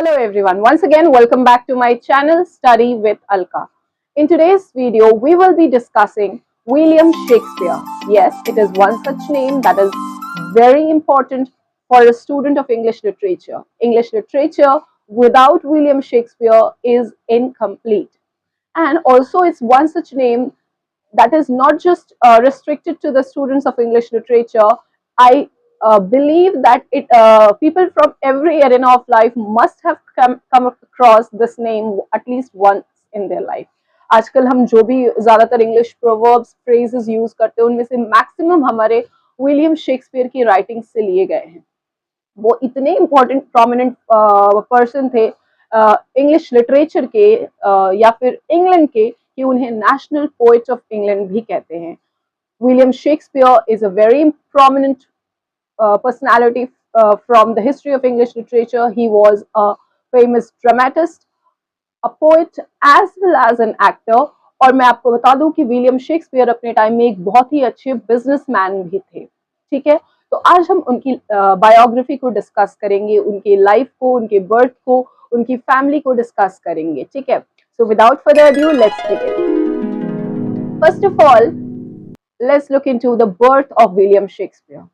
Hello everyone, once again welcome back to my channel Study with Alka. In today's video we will be discussing William Shakespeare. Yes, it is one such name that is very important for a student of English literature. English literature without William Shakespeare is incomplete. And also it's one such name that is not just restricted to the students of English literature. I believe that people from every arena of life must have come across this name at least once in their life. आजकल हम जो भी ज्यादातर English proverbs phrases use करते हैं उनमें से maximum हमारे विलियम शेक्सपियर की राइटिंग से लिए गए हैं. वो इतने इम्पोर्टेंट प्रोमिनेंट पर्सन थे इंग्लिश लिटरेचर के या फिर इंग्लैंड के कि उन्हें नेशनल पोएट ऑफ इंग्लैंड भी कहते हैं. William Shakespeare is a very prominent personality from the history of English literature. He was a famous dramatist, a poet as well as an actor. और मैं आपको बता दूं कि विलियम शेक्सपियर अपने टाइम में एक बहुत ही अच्छे बिजनेसमैन भी थे. ठीक है, तो आज हम उनकी बायोग्राफी को डिस्कस करेंगे, उनकी लाइफ को, उनके बर्थ को, उनकी फैमिली को डिस्कस करेंगे. ठीक है, so without further adieu let's begin. First of all let's look into the birth of William Shakespeare.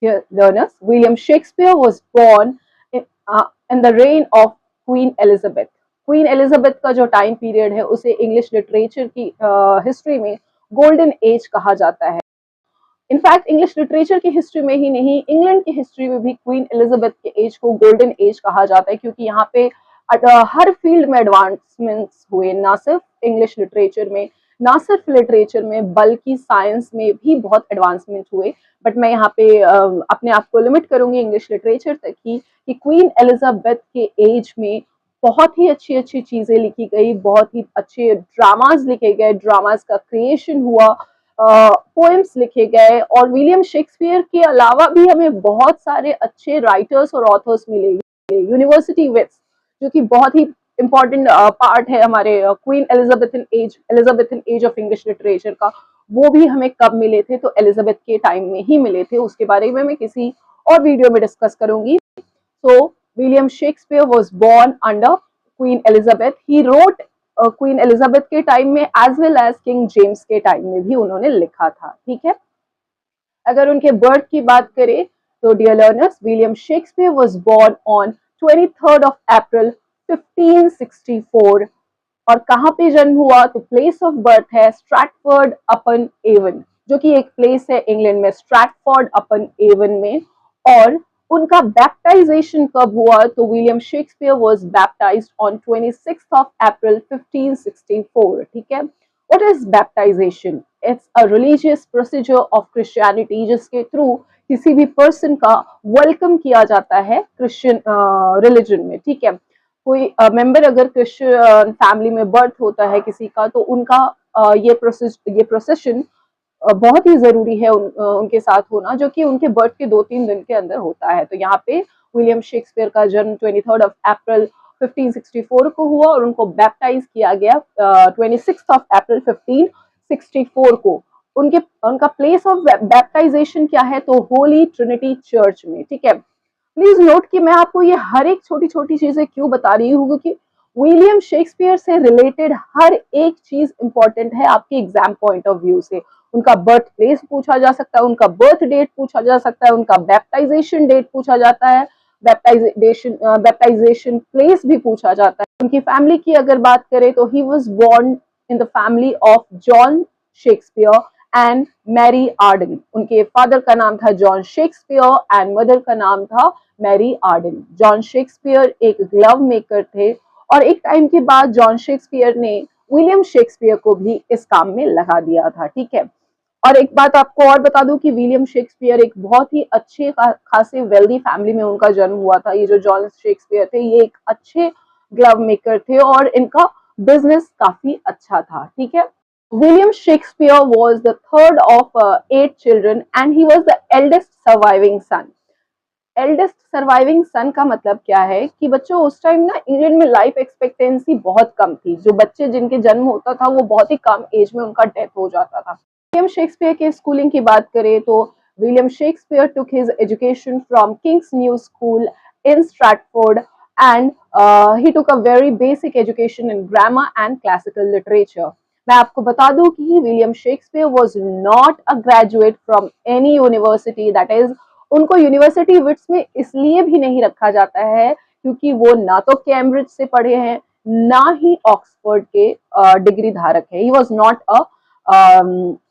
Dear learners, William Shakespeare was born in the reign of Queen Elizabeth. Queen Elizabeth का जो time period है उसे English literature की history में golden age कहा जाता है. In fact English literature की हिस्ट्री में ही नहीं, इंग्लैंड की हिस्ट्री में भी क्वीन एलिजाबेथ के एज को गोल्डन एज कहा जाता है, क्योंकि यहाँ पे हर फील्ड में एडवांसमेंट्स हुए. ना सिर्फ इंग्लिश लिटरेचर में, ना सिर्फ लिटरेचर में, बल्कि साइंस में भी बहुत एडवांसमेंट हुए. बट मैं यहाँ पे अपने आप को लिमिट करूंगी इंग्लिश लिटरेचर तक ही कि क्वीन एलिजाबेथ के एज में बहुत ही अच्छी अच्छी चीजें लिखी गई, बहुत ही अच्छे ड्रामाज लिखे गए, ड्रामाज का क्रिएशन हुआ, पोएम्स लिखे गए. और विलियम शेक्सपियर के अलावा भी हमें बहुत सारे अच्छे राइटर्स और ऑथर्स मिले. यूनिवर्सिटी विट्स जो कि बहुत ही इम्पोर्टेंट पार्ट है हमारे queen Elizabethan age of English literature का, वो भी हमें कब मिले थे? तो एलिजाबेथ के टाइम में ही मिले थे. उसके बारे में मैं किसी और वीडियो में डिस्कस करूंगी. So William Shakespeare was born under Queen Elizabeth. He wrote Queen Elizabeth के टाइम में as well as King James के टाइम में भी उन्होंने लिखा था. ठीक है, अगर उनके बर्थ की बात करें तो dear learners, William Shakespeare was born on 23rd of April 1564. और कहाँ पे जन्म हुआ? तो प्लेस ऑफ बर्थ है स्ट्रैटफोर्ड अपन एवन, जो कि एक प्लेस है इंग्लैंड में, स्ट्रैटफोर्ड अपन एवन में. और उनका बैप्टाइजेशन कब हुआ? तो William Shakespeare was baptized on 26th of April 1564. ठीक है, what is baptization? It's a religious procedure of Christianity जिसके थ्रू किसी भी पर्सन का वेलकम किया जाता है क्रिश्चियन रिलीजन में. ठीक है, कोई मेंबर अगर क्रिश्चियन फैमिली में बर्थ होता है किसी का, तो उनका ये प्रोसेशन बहुत ही जरूरी है उनके साथ होना, जो कि उनके बर्थ के 2-3 दिन के अंदर होता है. तो यहाँ पे विलियम शेक्सपियर का जन्म 23rd of April 1564 को हुआ और उनको बैप्टाइज किया गया 26th of April 1564 को. उनका प्लेस ऑफ बैप्टाइजेशन क्या है? तो होली ट्रिनिटी चर्च में. ठीक है, प्लीज नोट कि मैं आपको ये हर एक छोटी छोटी चीजें क्यों बता रही हूँ, क्योंकि विलियम शेक्सपियर से रिलेटेड हर एक चीज इंपॉर्टेंट है आपके एग्जाम पॉइंट ऑफ व्यू से. उनका बर्थ प्लेस पूछा जा सकता है, उनका बर्थ डेट पूछा जा सकता है, उनका बैप्टाइजेशन डेट पूछा जाता है, बैप्टाइजेशन प्लेस भी पूछा जाता है. उनकी फैमिली की अगर बात करें तो he was born in the family of John Shakespeare and Mary Arden. उनके फादर का नाम था जॉन शेक्सपियर एंड मदर का नाम था मैरी आर्डन. जॉन शेक्सपियर एक ग्लव मेकर थे और एक टाइम के बाद जॉन शेक्सपियर ने विलियम शेक्सपियर को भी इस काम में लगा दिया था. ठीक है, और एक बात आपको और बता दूं कि विलियम शेक्सपियर एक बहुत ही अच्छे खासे वेल्दी फैमिली में उनका जन्म हुआ था. ये जो जॉन शेक्सपियर थे ये एक अच्छे ग्लव मेकर थे और इनका बिजनेस काफी अच्छा था. ठीक है, William Shakespeare was the third of 8 children and he was the eldest surviving son. Eldest surviving son का मतलब क्या है कि बच्चों उस टाइम ना इंग्लैंड में लाइफ एक्सपेक्टेंसी बहुत कम थी. जो बच्चे जिनके जन्म होता था वो बहुत ही कम एज में उनका डेथ हो जाता था. विलियम शेक्सपियर के स्कूलिंग की बात करें तो William Shakespeare took his education from King's New School in Stratford and he took a very basic education in grammar and classical literature. मैं आपको बता दूं कि William Shakespeare was not a graduate from any university, that is उनको university wits में इसलिए भी नहीं रखा जाता है क्योंकि वो ना तो कैम्ब्रिज से पढ़े हैं ना ही ऑक्सफोर्ड के डिग्री धारक है. He was not a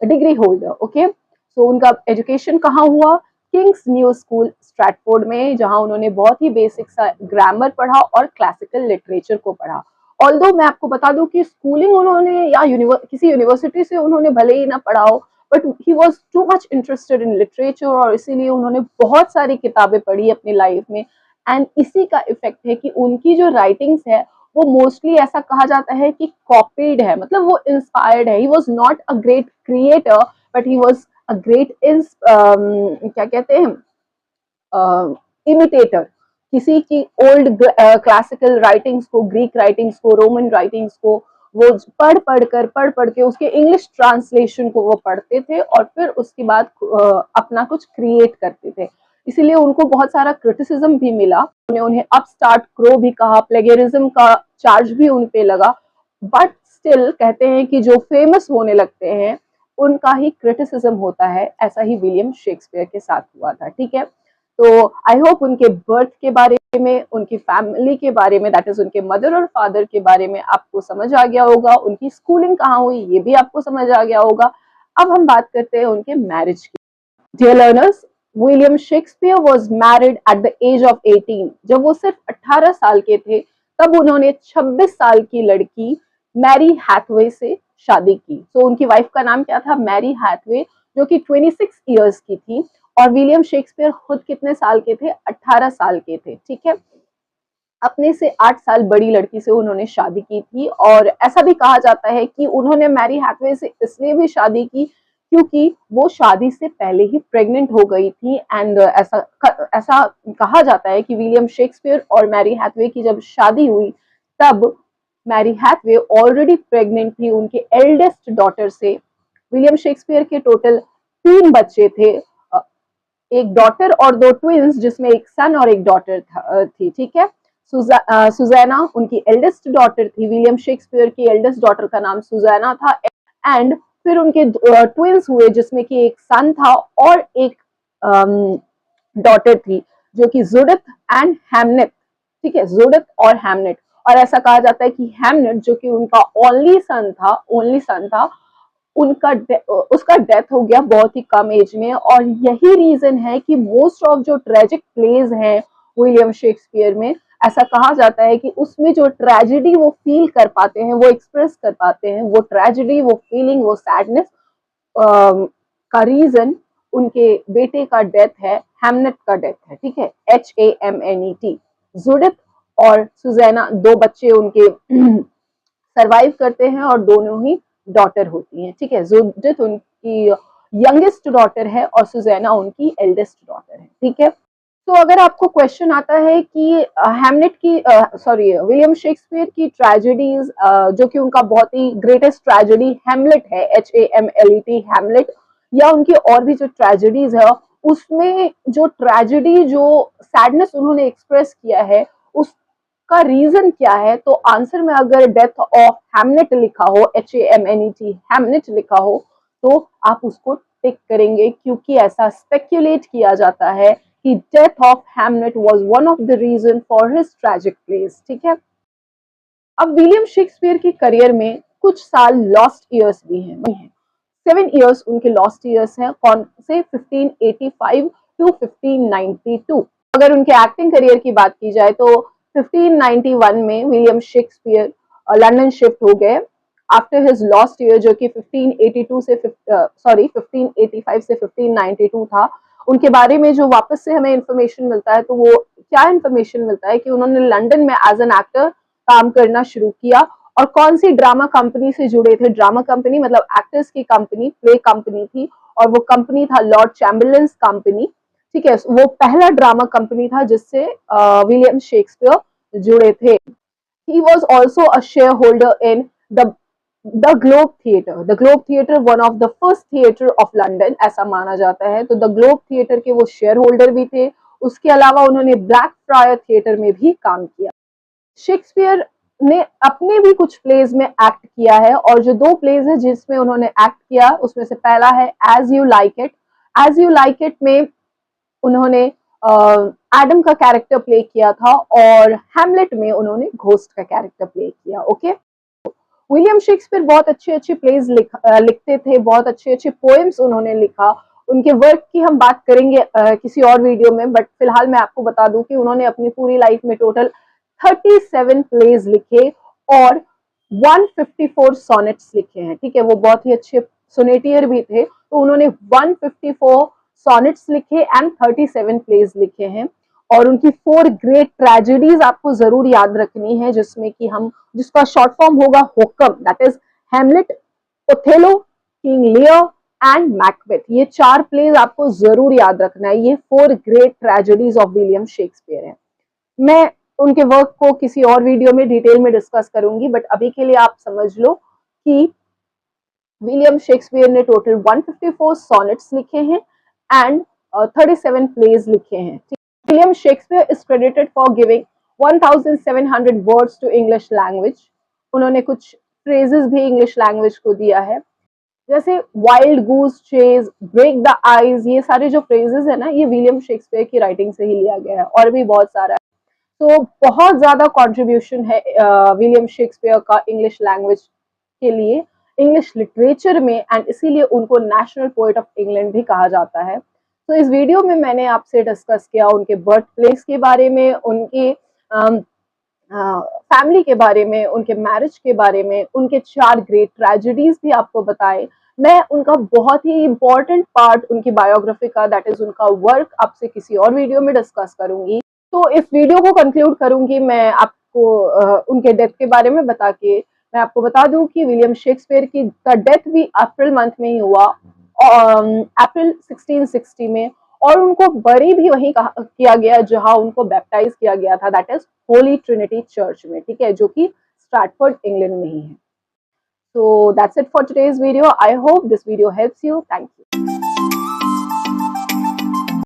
degree holder. Okay, so उनका एजुकेशन कहाँ हुआ? किंग्स न्यू स्कूल स्ट्रैटफोर्ड में, जहां उन्होंने बहुत ही बेसिक सा ग्रामर पढ़ा और क्लासिकल लिटरेचर को पढ़ा. ऑल्दो मैं आपको बता दूं कि स्कूलिंग उन्होंने या किसी यूनिवर्सिटी से उन्होंने भले ही ना पढ़ा हो, but he was too much interested in literature और इसीलिए उन्होंने बहुत सारी किताबें पढ़ी अपनी लाइफ में. एंड इसी का इफेक्ट है कि उनकी जो राइटिंग्स है वो मोस्टली ऐसा कहा जाता है कि कॉपीड है, मतलब वो इंस्पायर्ड है. He was not a great creator but he was a great क्या कहते हैं, इमिटेटर. किसी की ओल्ड क्लासिकल राइटिंग्स को, ग्रीक राइटिंग्स को, रोमन राइटिंग्स को वो पढ़ के उसके इंग्लिश ट्रांसलेशन को वो पढ़ते थे और फिर उसके बाद अपना कुछ क्रिएट करते थे. इसीलिए उनको बहुत सारा क्रिटिसिज्म भी मिला. उन्हें अपस्टार्ट क्रो भी कहा, प्लेगरिज्म का चार्ज भी उन पे लगा. बट स्टिल कहते हैं कि जो फेमस होने लगते हैं उनका ही क्रिटिसिज्म होता है. ऐसा ही विलियम शेक्सपियर के साथ हुआ था. ठीक है, तो आई होप उनके बर्थ के बारे में, उनकी फैमिली के बारे में, दैट इज उनके मदर और फादर के बारे में आपको समझ आ गया होगा. उनकी स्कूलिंग कहाँ हुई ये भी आपको समझ आ गया होगा. अब हम बात करते हैं उनके मैरिज की. Dear learners, William Shakespeare was married at the age of 18. जब वो सिर्फ 18 साल के थे तब उन्होंने 26 साल की लड़की मैरी हैथवे से शादी की. तो उनकी वाइफ का नाम क्या था? मैरी हैथवे, जो कि 26 इयर्स की थी. और विलियम शेक्सपियर खुद कितने साल के थे? 18 साल के थे. ठीक है, अपने से 8 साल बड़ी लड़की से उन्होंने शादी की थी. और ऐसा भी कहा जाता है कि उन्होंने मैरी हैथवे से इसलिए भी शादी की क्योंकि वो शादी से पहले ही प्रेग्नेंट हो गई थी. एंड ऐसा कहा जाता है कि विलियम शेक्सपियर और मैरी हैथवे की जब शादी हुई तब मैरी हैथवे ऑलरेडी प्रेग्नेंट थी उनके एल्डेस्ट डॉटर से. विलियम शेक्सपियर के टोटल 3 बच्चे थे, एक डॉटर और 2 ट्विंस, जिसमें एक सन और एक डॉटर थी. ठीक है, सुजैना उनकी एल्डेस्ट डॉटर थी. विलियम शेक्सपियर की एल्डेस्ट डॉटर का नाम सुजैना था. एंड फिर उनके ट्विंस हुए जिसमें कि एक सन था और एक डॉटर थी जो कि जुडिथ एंड हैमनेट. ठीक है, जुडिथ और हैमनेट. और ऐसा कहा जाता है कि हैमनेट जो कि उनका ओनली सन था, उसका डेथ हो गया बहुत ही कम एज में. और यही रीजन है कि मोस्ट ऑफ जो ट्रेजिक प्लेज हैं विलियम शेक्सपियर में, ऐसा कहा जाता है कि उसमें जो ट्रेजेडी वो फील कर पाते हैं, वो एक्सप्रेस कर पाते हैं, वो ट्रेजेडी, वो फीलिंग, वो सैडनेस का रीजन उनके बेटे का डेथ है, हैमनेट का डेथ है. ठीक है, HAMNET. जुडिथ और सुजैना 2 बच्चे उनके सरवाइव करते हैं और दोनों ही डॉटर होती हैं. ठीक है, जुडिथ उनकी यंगेस्ट डॉटर है और सुजैना उनकी एल्डेस्ट डॉटर है. ठीक है, तो अगर आपको क्वेश्चन आता है कि हैमलेट की विलियम शेक्सपियर की ट्रेजेडीज, जो कि उनका बहुत ही ग्रेटेस्ट ट्रेजेडी हैमलेट है, HAMLET, हैमलेट, या उनकी और भी जो ट्रेजेडीज है उसमें जो ट्रेजेडी, जो सैडनेस उन्होंने एक्सप्रेस किया है उसका रीजन क्या है, तो आंसर में अगर डेथ ऑफ हैमलेट लिखा हो, HAMNET, हैमलेट लिखा हो, तो आप उसको टिक करेंगे क्योंकि ऐसा स्पेक्यूलेट किया जाता है कि death of Hamlet was one of the reason for his tragic plays. ठीक है, अब विलियम शेक्सपियर की करियर में कुछ साल लॉस्ट ईयर्स भी हैं. 7 इयर्स उनके लॉस्ट ईयर्स हैं. कौन से? 1585 टू 1592. अगर उनके एक्टिंग करियर की बात की जाए तो 1591 में विलियम शेक्सपियर लंदन शिफ्ट हो गए आफ्टर हिज लॉस्ट ईयर, जो कि 1585 से 1592 था. उनके बारे में जो वापस से हमें इंफॉर्मेशन मिलता है तो वो क्या इंफॉर्मेशन मिलता है कि उन्होंने लंदन में एज एन एक्टर काम करना शुरू किया. और कौन सी ड्रामा कंपनी से जुड़े थे? ड्रामा कंपनी मतलब एक्टर्स की कंपनी, प्ले कंपनी थी, और वो कंपनी था लॉर्ड चैम्बरलेन कंपनी. ठीक है, वो पहला ड्रामा कंपनी था जिससे विलियम शेक्सपियर जुड़े थे. He was also a shareholder in the Globe Theatre. The Globe Theatre, one of the first theatre of London, ऐसा माना जाता है. तो The Globe Theatre के वो शेयर होल्डर भी थे. उसके अलावा उन्होंने ब्लैक फ्रायर थिएटर में भी काम किया. शेक्सपियर ने अपने भी कुछ प्लेज में एक्ट किया है, और जो 2 प्लेज है जिसमें उन्होंने एक्ट किया उसमें से पहला है as you like it. As you like it में उन्होंने एडम का कैरेक्टर प्ले किया था, और हैमलेट में उन्होंने घोस्ट का कैरेक्टर प्ले किया। ओके, विलियम शेक्सपियर बहुत अच्छे अच्छे प्लेज लिखते थे, बहुत अच्छे अच्छे पोएम्स उन्होंने लिखा। उनके वर्क की हम बात करेंगे किसी और वीडियो में, बट फिलहाल मैं आपको बता दूं कि उन्होंने अपनी पूरी लाइफ में टोटल 37 प्लेज लिखे और 154 सोनेट्स लिखे हैं। ठीक है, वो बहुत ही अच्छे सोनेटियर भी थे, तो उन्होंने 154 सोनेट्स लिखे एंड 37 प्लेज लिखे हैं। और उनकी 4 ग्रेट ट्रेजेडीज आपको जरूर याद रखनी है, जिसमें कि हम जिसका शॉर्ट फॉर्म होगा hokum, that is Hamlet, Othello, King Lear and Macbeth. ये 4 प्लेज आपको जरूर याद रखना है। ये 4 great tragedies of William Shakespeare है। मैं उनके वर्क को किसी और वीडियो में डिटेल में डिस्कस करूंगी, बट अभी के लिए आप समझ लो कि विलियम शेक्सपियर ने टोटल 154 सोनेट्स लिखे हैं एंड 37 प्लेज लिखे हैं। William Shakespeare is credited for giving 1700 words to English language. उन्होंने कुछ फ्रेजेस भी इंग्लिश लैंग्वेज को दिया है, जैसे wild goose chase, break the ice. ये सारे जो फ्रेजेस है ना, ये विलियम शेक्सपियर की राइटिंग से ही लिया गया है, और भी बहुत सारा है। तो बहुत ज्यादा कंट्रीब्यूशन है विलियम शेक्सपियर का इंग्लिश लैंग्वेज के लिए, इंग्लिश लिटरेचर में, एंड इसीलिए उनको नेशनल पोएट ऑफ इंग्लैंड भी कहा जाता है। तो इस वीडियो में मैंने आपसे डिस्कस किया उनके बर्थ प्लेस के बारे में, उनके फैमिली के बारे में, उनके मैरिज के बारे में, उनके 4 ग्रेट ट्रेजेडीज भी आपको बताए। मैं उनका बहुत ही इंपॉर्टेंट पार्ट उनकी बायोग्राफी का, दैट इज उनका वर्क, आपसे किसी और वीडियो में डिस्कस करूंगी। तो इस वीडियो को कंक्लूड करूंगी मैं आपको उनके डेथ के बारे में बता के। मैं आपको बता दूं कि विलियम शेक्सपियर की का डेथ भी अप्रैल मंथ में ही हुआ, अप्रैल 1660 में, और उनको बरी भी वहीं किया गया जहां उनको बैप्टाइज किया गया था, that is Holi Trinity church में। ठीक है, जो कि स्ट्रैटफोर्ड इंग्लैंड में ही है। So that's it for today's video. I hope this video helps you. Thank you.